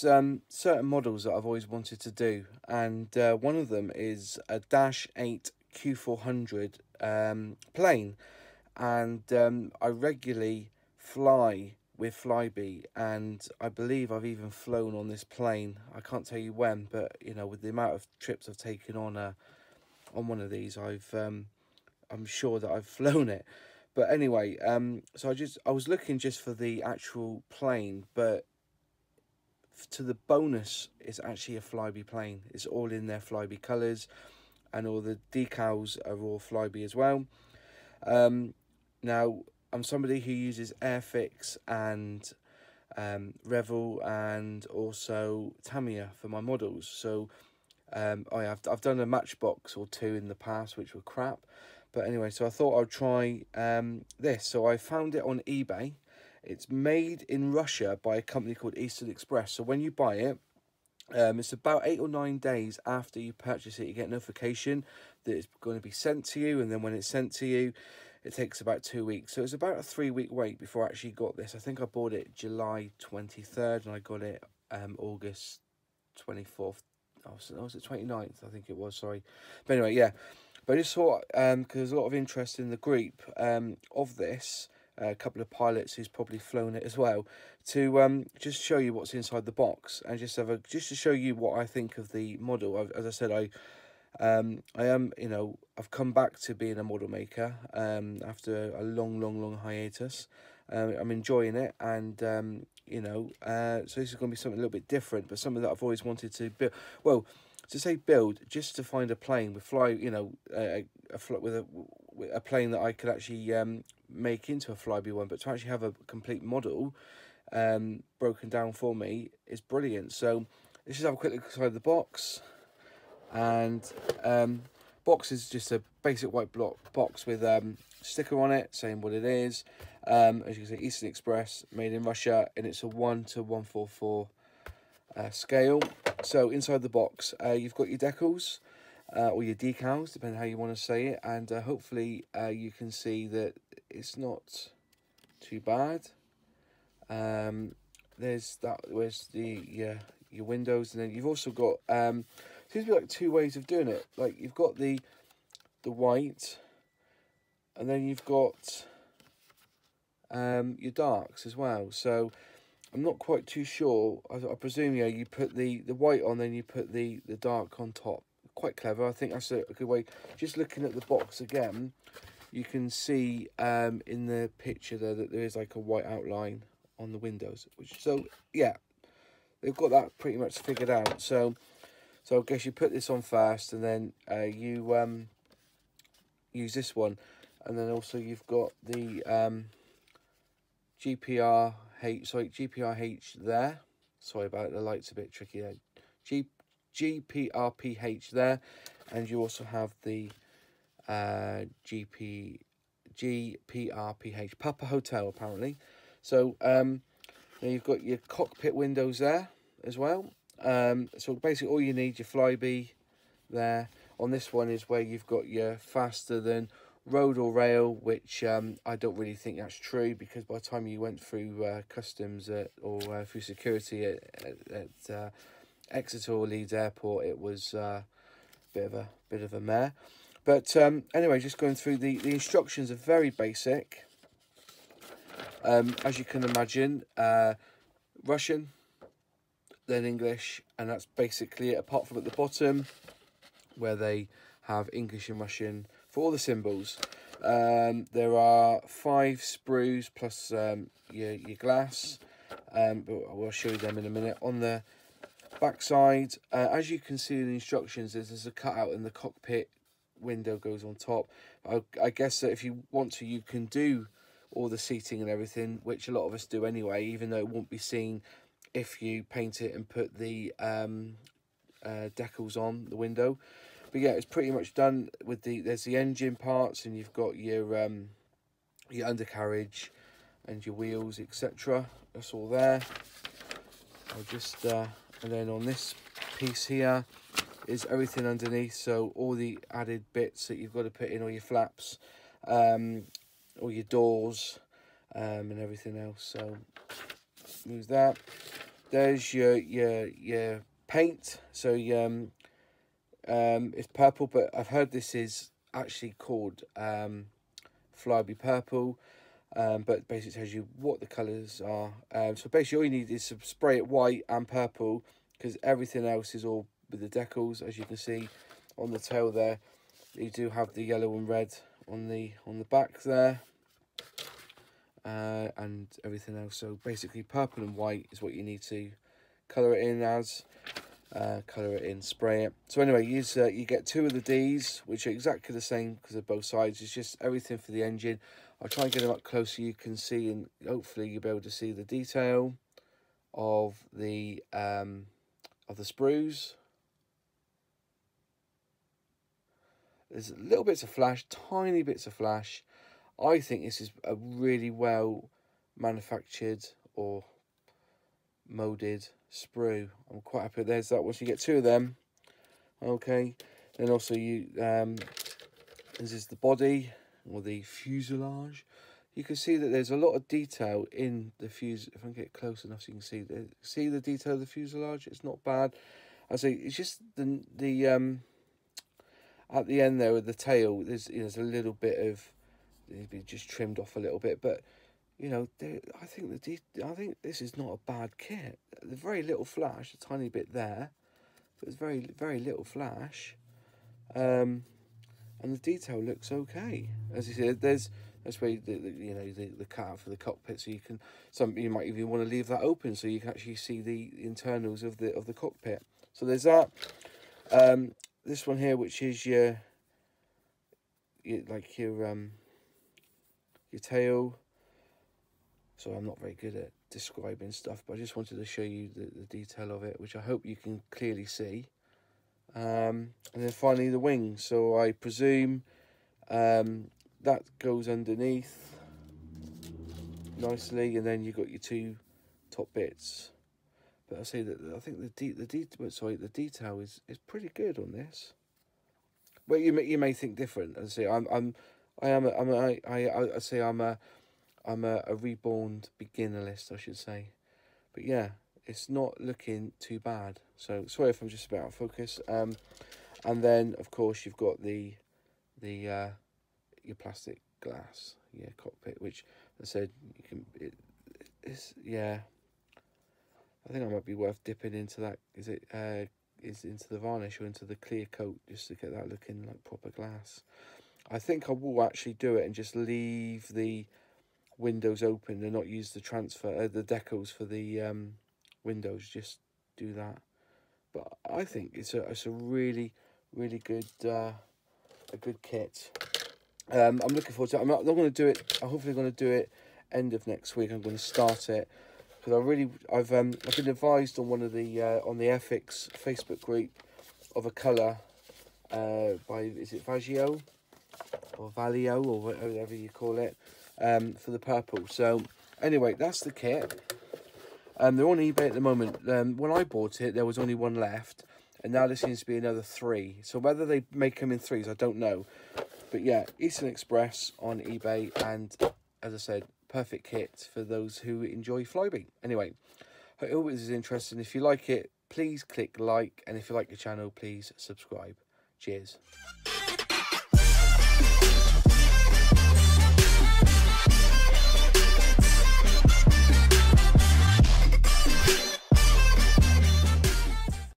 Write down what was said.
certain models that I've always wanted to do, and one of them is a -8 Q400 plane, and I regularly fly with flybe, and I believe I've even flown on this plane. I can't tell you when, but you know, with the amount of trips I've taken on one of these, I'm sure that I've flown it. But anyway, so I was looking just for the actual plane, but to the bonus, it's actually a flybe plane. It's all in their flybe colours, and all the decals are all flybe as well. Now, I'm somebody who uses Airfix and Revell and also Tamiya for my models. So I've done a matchbox or two in the past which were crap, but anyway, so I thought I'd try this. So I found it on eBay. It's made in Russia by a company called Eastern Express. So when you buy it, it's about 8 or 9 days after you purchase it, you get notification that it's going to be sent to you, and then when it's sent to you, it takes about 2 weeks. So it's about a 3-week wait before I actually got this. I think I bought it July 23rd, and I got it August 24th. Oh, was it 29th? I think it was, sorry. But anyway, yeah. But I just thought, because there's a lot of interest in the group of this, a couple of pilots who's probably flown it as well, to just show you what's inside the box, and just to show you what I think of the model. As I said, I am, you know, I've come back to being a model maker after a long hiatus. I'm enjoying it, and you know, so this is going to be something a little bit different, but something that I've always wanted to build. Well, to say build, just to find a plane with you know, with a plane that I could actually make into a flybe one, but to actually have a complete model broken down for me is brilliant. So let's just have a quick look inside the box. And box is just a basic white block box with sticker on it saying what it is. As you can see, Eastern Express, made in Russia, and it's a 1:144 scale. So inside the box, you've got your decals or your decals, depending how you want to say it, and hopefully you can see that it's not too bad. Where's the your windows, and then you've also got seems to be like 2 ways of doing it. Like you've got the white, and then you've got your darks as well. So I'm not quite too sure. I presume, yeah, you put the white on, then you put the dark on top. Quite clever. I think that's a good way. Just looking at the box again, you can see in the picture there that there is like a white outline on the windows. So yeah, they've got that pretty much figured out. So I guess you put this on first, and then you use this one, and then also you've got the GPRH there. Sorry about it, the light's a bit tricky there. GPRPH there, and you also have the GPRPH, Papa Hotel apparently. So then you've got your cockpit windows there as well. So basically all you need, your flybe there. On this one is where you've got your faster than road or rail, which I don't really think that's true, because by the time you went through customs or through security at Exeter or Leeds Airport, it was a bit of a mare. But anyway, just going through the instructions are very basic. As you can imagine, Russian, then English, and that's basically it, apart from at the bottom where they have English and Russian for all the symbols. There are 5 sprues plus your glass, but I'll show you them in a minute. On the back side, as you can see in the instructions, there's a cutout, and the cockpit window goes on top. I guess that if you want to, you can do all the seating and everything, which a lot of us do anyway, even though it won't be seen if you paint it and put the decals on the window. But yeah, it's pretty much done with there's the engine parts, and you've got your undercarriage and your wheels, etc. That's all there. I'll just and then on this piece here is everything underneath, so all the added bits that you've got to put in, all your flaps, all your doors, and everything else. So move that. there's your paint. So it's purple, but I've heard this is actually called flybe purple. But basically it tells you what the colours are. So basically all you need is to spray it white and purple, because everything else is all with the decals, as you can see on the tail there. You do have the yellow and red on the back there, and everything else. So basically purple and white is what you need to colour it in as. Colour it in, spray it. So anyway, you get 2 of the Ds, which are exactly the same because of both sides. It's just everything for the engine. I'll try and get them up close so you can see, and hopefully you'll be able to see the detail of the sprues. There's little bits of flash, tiny bits of flash. I think this is a really well manufactured or molded sprue. I'm quite happy. There's that. Once you get 2 of them, okay. Then also this is the body or the fuselage. You can see that there's a lot of detail in the fuse. If I can get close enough so you can see the detail of the fuselage. It's not bad. I say it's just the at the end there with the tail. There's a little bit of, it'd be just trimmed off a little bit, but you know, I think this is not a bad kit. There's very little flash, a tiny bit there, but there's very little flash, and the detail looks okay. As you said, that's where the cutout for the cockpit, so you might even want to leave that open so you can actually see the internals of the cockpit. So there's that. This one here, which is your tail. So I'm not very good at describing stuff, but I just wanted to show you the detail of it, which I hope you can clearly see. And then finally the wings. So I presume that goes underneath nicely, and then you've got your 2 top bits. But I say that I think the detail is pretty good on this. Well, you may think different. I say I'm a reborn beginnerist, I should say. But yeah, it's not looking too bad. So sorry if I'm just about out of focus. And then of course you've got your plastic glass, cockpit, which I said you can. Yeah. I think I might be worth dipping into that. Is into the varnish or into the clear coat, just to get that looking like proper glass. I think I will actually do it and just leave the windows open and not use the the decals for the windows. Just do that. But I think it's a really good a good kit. I'm looking forward to it. I'm not going to do it. I'm hopefully going to do it end of next week. I'm going to start it because I've been advised on one of the on the Airfix Facebook group of a colour by, is it Vaggio or Valio or whatever you call it, for the purple. So anyway, that's the kit. They're on eBay at the moment. When I bought it, there was only 1 left, and now there seems to be another 3. So whether they make them in 3s, I don't know. But yeah, Eastern Express on eBay, and as I said, perfect kit for those who enjoy flybe. Anyway, I hope this is interesting. If you like it, please click like, and if you like the channel, please subscribe. Cheers.